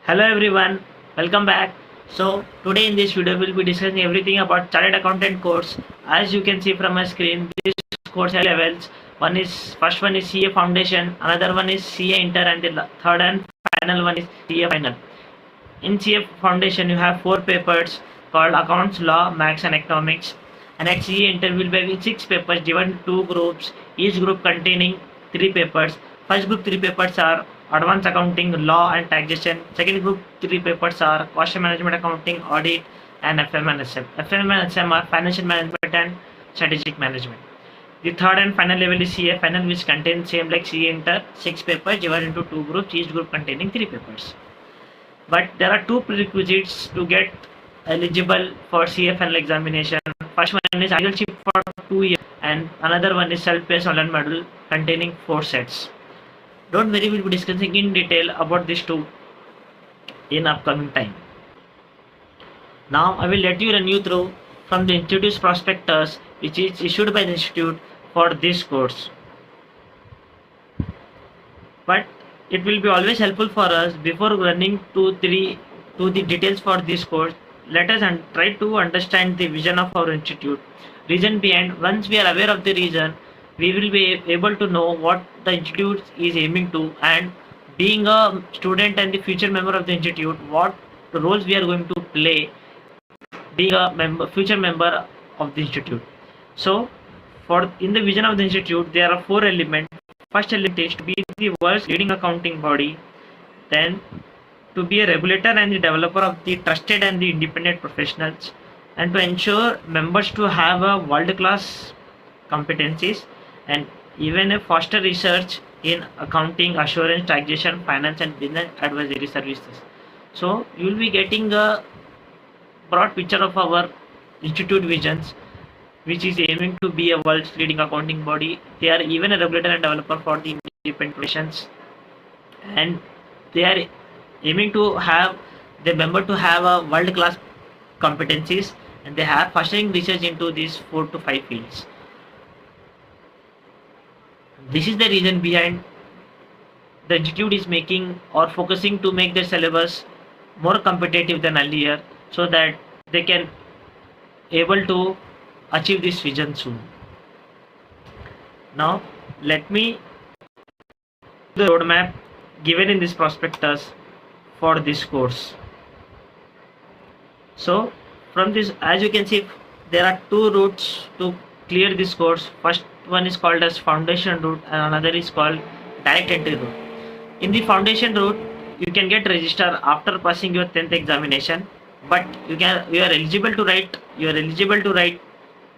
Hello everyone, welcome back. So today in this video we'll be discussing everything about Chartered Accountant course. As you can see from my screen, this course has levels. First one is CA Foundation, another one is CA Inter, and the third and final one is CA Final. In CA Foundation you have four papers called Accounts, Law, Maths and Economics. And at CA Inter will be having six papers divided into two groups, each group containing three papers. First group three papers are Advanced Accounting, Law and Taxation. Second group three papers are Cost Management Accounting, Audit and FM and SM. FM and SM are Financial Management and Strategic Management. The third and final level is CA Final, which contains same like CA Inter, six papers divided into two groups, each group containing three papers. But there are two prerequisites to get eligible for CA Final examination. First one is idleship for 2 years and another one is self-paced online module containing 4 sets. Don't worry, we'll be discussing in detail about these two in upcoming time. Now I will let you run you through from the institute's prospectus, which is issued by the institute for this course. But it will be always helpful for us before running to the details for this course. Let us try to understand the vision of our institute. Reason behind, once we are aware of the reason, we will be able to know what the institute is aiming to, and being a student and the future member of the institute, what roles we are going to play being a future member of the institute. So in the vision of the institute there are four elements. First element is to be the world's leading accounting body, then to be a regulator and the developer of the trusted and the independent professionals, and to ensure members to have a world-class competencies, and even a foster research in accounting, assurance, taxation, finance and business advisory services. So you will be getting a broad picture of our institute visions, which is aiming to be a world's leading accounting body. They are even a regulator and developer for the independent professions, and they are aiming to have the member to have a world-class competencies, and they have fostering research into these 4 to 5 fields. This is the reason behind the institute is making or focusing to make their syllabus more competitive than earlier, so that they can able to achieve this vision soon. Now let me the roadmap given in this prospectus for this course. So from this, as you can see, there are two routes to clear this course. First one is called as foundation route and another is called direct entry route. In the foundation route you can get registered after passing your 10th examination, but you are eligible to write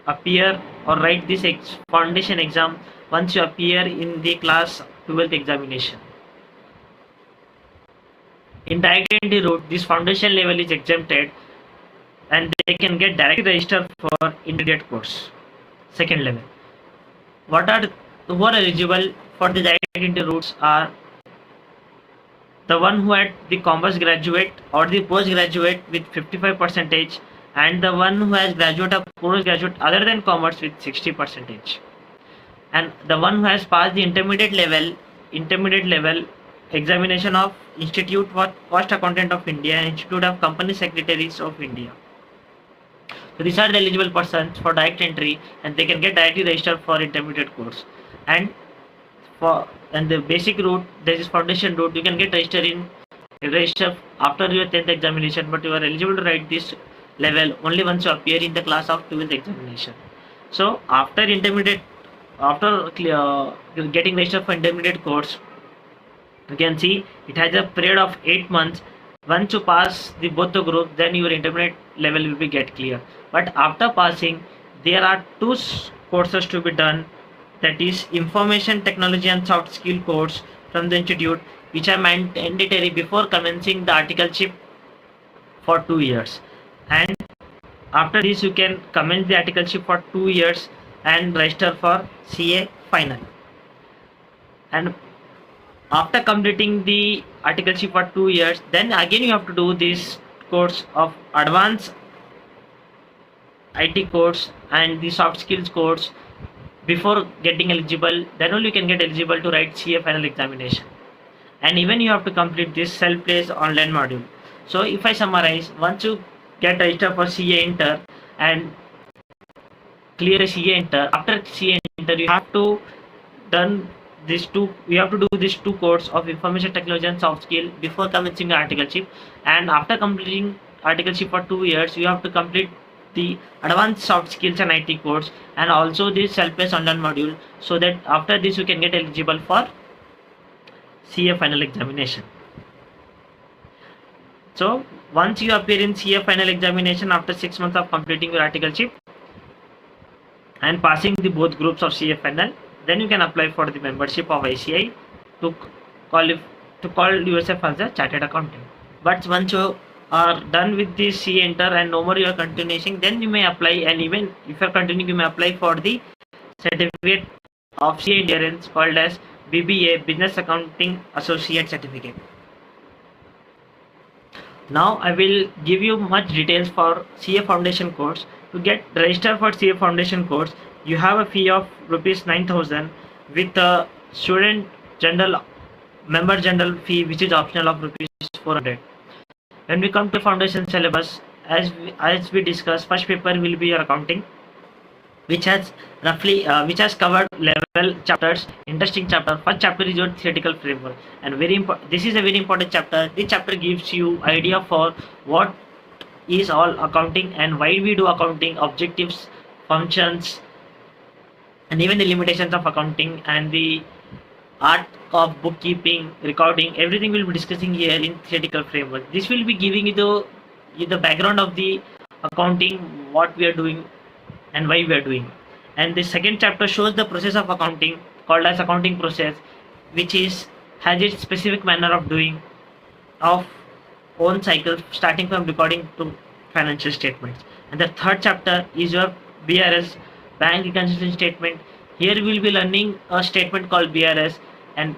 appear or write this foundation exam once you appear in the class 12th examination. In direct entry route, this foundation level is exempted and they can get directly registered for intermediate course, second level. Who are eligible for the direct entry routes are the one who had the commerce graduate or the postgraduate with 55%, and the one who has graduate or postgraduate other than commerce with 60%, and the one who has passed the intermediate level examination of Institute for Cost Accountant of India and Institute of Company Secretaries of India. So these are the eligible persons for direct entry, and they can get directly registered for intermediate course. And the basic route, there is foundation route, you can get register after your 10th examination, but you are eligible to write this level only once you appear in the class of 12th examination. So after getting registered for intermediate course, you can see it has a period of 8 months. Once you pass both the groups, then your intermediate level will be get clear. But after passing, there are two courses to be done, that is information technology and soft skill course from the institute, which are mandatory before commencing the articleship for 2 years. And after this you can commence the articleship for 2 years and register for CA Final. And after completing the articleship for 2 years, then again you have to do this course of advanced IT course and the soft skills course before getting eligible. Then only you can get eligible to write CA Final examination. and even you have to complete this self-paced online module. So if I summarize, once you get registered for CA Inter and clear a CA Inter, after CA Inter you have to done you have to do these two courses of information technology and soft skill before commencing articleship, and after completing articleship for 2 years you have to complete the advanced soft skills and IT course and also this self-paced online module, so that after this you can get eligible for CA final examination. So once you appear in CA final examination after 6 months of completing your articleship and passing the both groups of CA final, then you can apply for the membership of ICI to call yourself as a chartered accountant. But once you are done with the CA Inter and no more you are continuing, then you may apply, and even if you are continuing you may apply for the certificate of CA endurance called as BBA, Business Accounting Associate Certificate. Now I will give you much details for CA Foundation course. To get registered for CA Foundation course, you have a fee of rupees 9,000 with a student general member general fee which is optional of rupees 400. When we come to foundation syllabus, as we discussed, first paper will be your accounting, which has covered level chapters, interesting chapter. First chapter is your theoretical framework, and this is a very important chapter. This chapter gives you idea for what is all accounting and why we do accounting, objectives, functions, and even the limitations of accounting and the art of bookkeeping, recording. Everything we'll be discussing here in theoretical framework. This will be giving you the background of the accounting, what we are doing and why we are doing. And the second chapter shows the process of accounting called as accounting process, which has its specific manner of doing of own cycle, starting from recording to financial statements. And the third chapter is your BRS, bank reconciliation statement. Here we will be learning a statement called BRS, and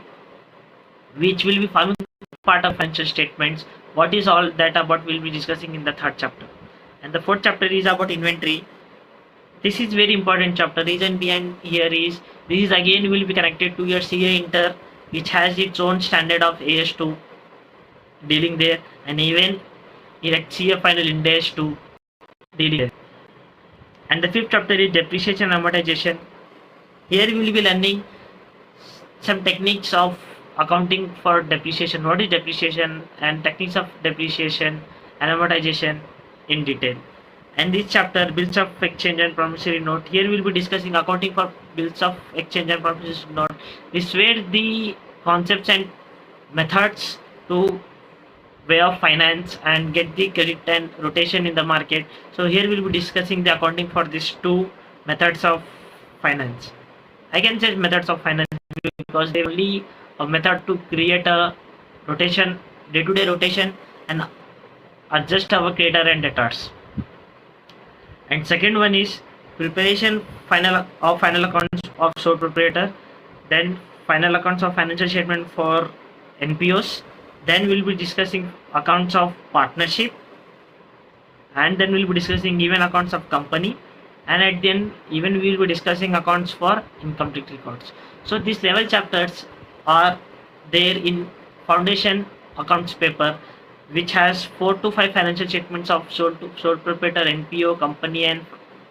which will be forming part of financial statements. What is all that about we'll be discussing in the third chapter. And the fourth chapter is about inventory. This is very important chapter. Reason behind here is this is again will be connected to your CA Inter, which has its own standard of AS2 dealing there, and even CA final index to dealing there. And the fifth chapter is depreciation and amortization. Here we will be learning some techniques of accounting for depreciation. What is depreciation and techniques of depreciation and amortization in detail. And this chapter, bills of exchange and promissory note. Here we will be discussing accounting for bills of exchange and promissory note. This where the concepts and methods to way of finance and get the credit and rotation in the market. So here we'll be discussing the accounting for these two methods of finance. I can say methods of finance because they only a method to create a rotation, day-to-day rotation, and adjust our creditor and debtors. And second one is preparation final accounts of sole proprietor, then final accounts of financial statement for NPOs. Then we'll be discussing accounts of partnership, and then we'll be discussing even accounts of company, and at the end even we will be discussing accounts for incomplete records. So these level chapters are there in foundation accounts paper, which has 4 to 5 financial statements of sole proprietor, NPO, company and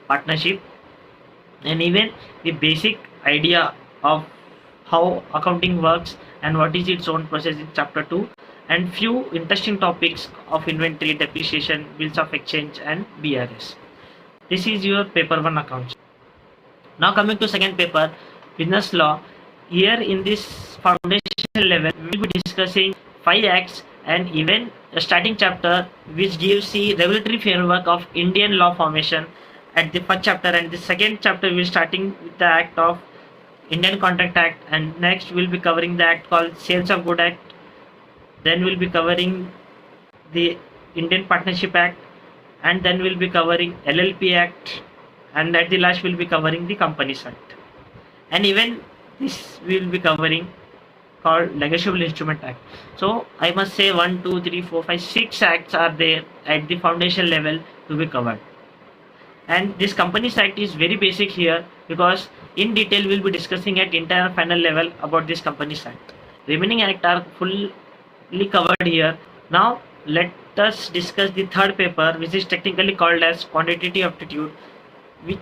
partnership, and even the basic idea of how accounting works and what is its own process in chapter 2, and few interesting topics of inventory, depreciation, bills of exchange and BRS. This is your paper 1 accounts. Now coming to second paper, business law. Here in this foundation level we will be discussing 5 acts and even a starting chapter which gives the regulatory framework of Indian law formation at the first chapter, and the second chapter will starting with the act of Indian Contract Act, and next we'll be covering the act called Sales of Good Act. Then we'll be covering the Indian Partnership Act, and then we'll be covering LLP Act, and at the last we'll be covering the Companies Act. And even this we'll be covering called Negotiable Instrument Act. So I must say 1, 2, 3, 4, 5, 6 acts are there at the foundation level to be covered. And this Companies Act is very basic here because in detail we'll be discussing at entire final level about this Companies Act. Remaining 8 are fully covered here. Now let us discuss the third paper, which is technically called as quantitative aptitude.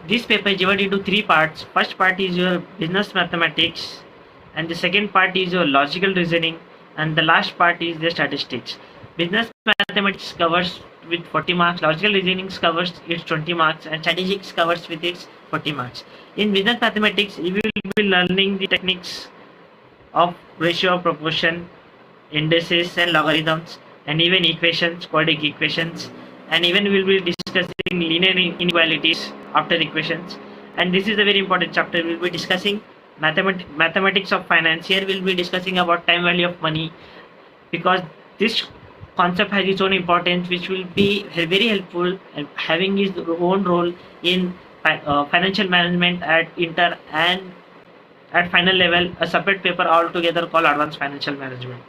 This paper is divided into three parts. First part is your business mathematics, and the second part is your logical reasoning, and the last part is the statistics. Business mathematics covers with 40 marks, logical reasoning covers its 20 marks, and statistics covers with its 40 marks. In business mathematics, you will be learning the techniques of ratio, proportion, indices and logarithms, and even equations, quadratic equations, and even we will be discussing linear inequalities after equations. And this is a very important chapter. We will be discussing mathematics of finance. Here we will be discussing about time value of money, because this concept has its own importance, which will be very helpful and having its own role in financial management at inter and at final level, a separate paper altogether called advanced financial management.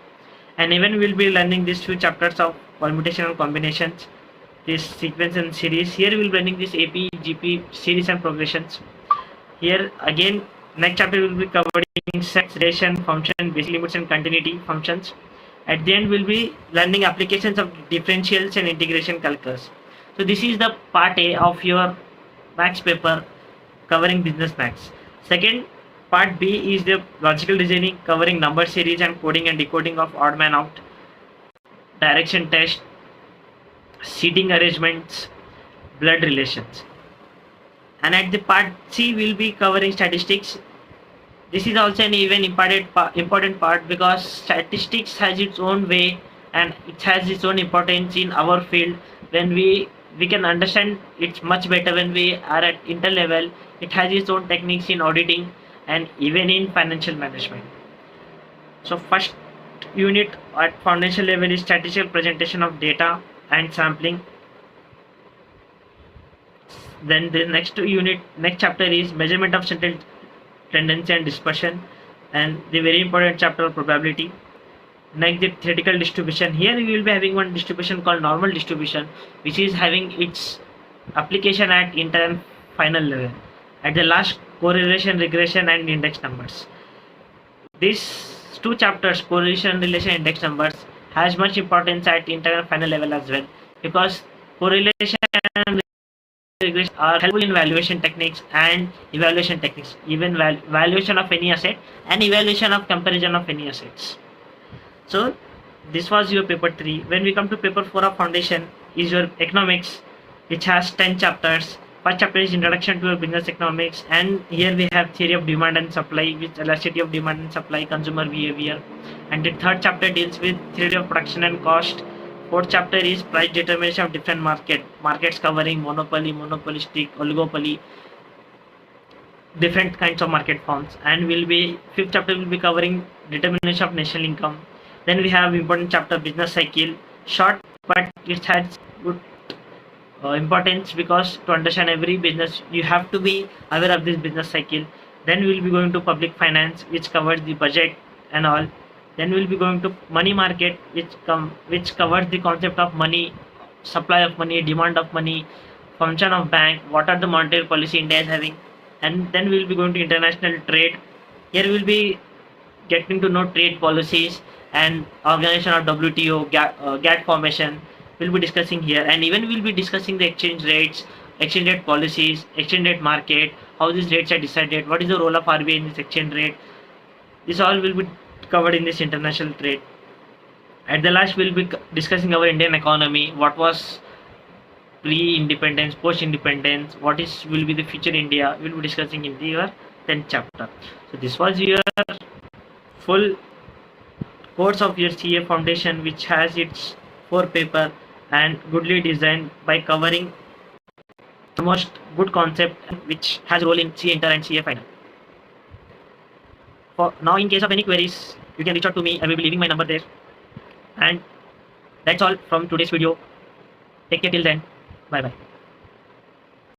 And even we'll be learning these few chapters of permutation and combinations, this sequence and series. Here we'll be learning this AP, GP, series and progressions. Here again, next chapter will be covering sets, relation, function, basic limits and continuity functions. At the end, we'll be learning applications of differentials and integration calculus. So this is the part A of your maths paper covering business maths. Second, part B is the logical reasoning covering number series and coding and decoding of odd man out, direction test, seating arrangements, blood relations. And at the part C, we'll be covering statistics. This is also an even important part, because statistics has its own way and it has its own importance in our field. When we can understand it much better when we are at inter level. It has its own techniques in auditing and even in financial management. So first unit at foundation level is statistical presentation of data and sampling. Then the next chapter is measurement of central tendency and dispersion, and the very important chapter of probability. Next, the theoretical distribution. Here we will be having one distribution called normal distribution, which is having its application at inter and final level. At the last, correlation, regression and index numbers. These two chapters, correlation, relation, index numbers, has much importance at inter and final level as well, because correlation and regression are helpful in valuation techniques and evaluation techniques, even valuation of any asset and evaluation of comparison of any assets. So this was your paper 3. When we come to paper 4 of foundation is your economics, which has 10 chapters. First chapter is introduction to your business economics, and here we have theory of demand and supply, with elasticity of demand and supply, consumer behavior. And the third chapter deals with theory of production and cost. Fourth chapter is price determination of different markets covering monopoly, monopolistic, oligopoly, different kinds of market forms. And fifth chapter will be covering determination of national income. Then we have important chapter business cycle, short but it has good importance, because to understand every business you have to be aware of this business cycle. Then we will be going to public finance, which covers the budget and all. Then we will be going to money market, which covers the concept of money, supply of money, demand of money, function of bank, what are the monetary policy India is having. And then we will be going to international trade. Here we will be getting to know trade policies and organization of WTO, GATT formation. We'll be discussing here, and even we'll be discussing the exchange rates, exchange rate policies, exchange rate market, how these rates are decided, what is the role of RBI in this exchange rate. This all will be covered in this international trade. At the last, we'll be discussing our Indian economy, what was pre-independence, post-independence, what will be the future India. We'll be discussing in your 10th chapter. So this was your full course of your CA foundation, which has its 4 paper and goodly designed by covering the most good concept, which has role in CA inter and CA final. For now, in case of any queries, you can reach out to me. I will be leaving my number there. And that's all from today's video. Take care till then. Bye bye.